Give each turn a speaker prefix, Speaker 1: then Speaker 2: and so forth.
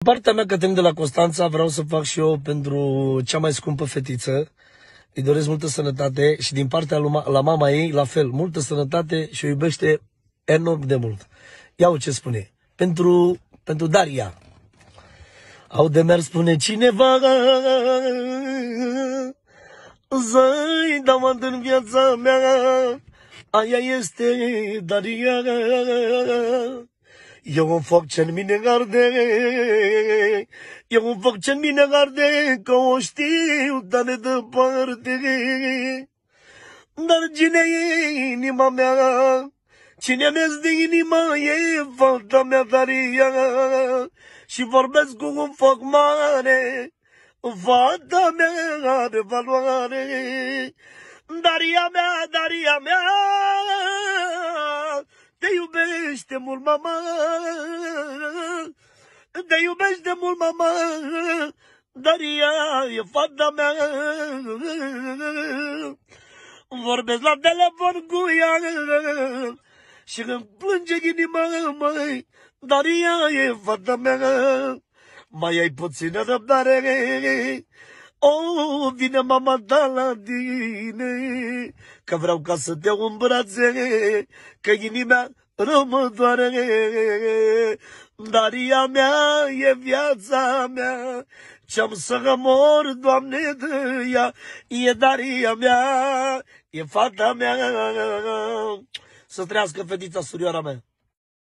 Speaker 1: Partea mea, Cătălin de la Constanța, vreau să fac și eu pentru cea mai scumpă fetiță. Îi doresc multă sănătate și din partea la mama ei, la fel, multă sănătate și o iubește enorm de mult. Iau ce spune. Pentru Daria. Au de mers, spune cineva, zăi, damant în viața mea, aia este Daria. Eu un foc ce-n mine arde, eu un foc ce-n mine arde, că o știu tare departe. Dar cine e inima mea, cine mi-e de inima, e fata mea Daria. Și vorbesc cu un foc mare, fata mea are valoare. Daria mea, te iubește mult mama, te iubește mult mama, Daria e fata mea. Vorbesc la telefon cu ea și îmi plânge inima, măi, Daria e fata mea. Mai ai puțină răbdare, o, vine mama ta la tine, că vreau ca să te iau în brațe, că inima rămă doare. Daria mea e viața mea, ce-am să mor, Doamne, de ea. E Daria mea, e fata mea. Să trăiască fetița, surioara mea.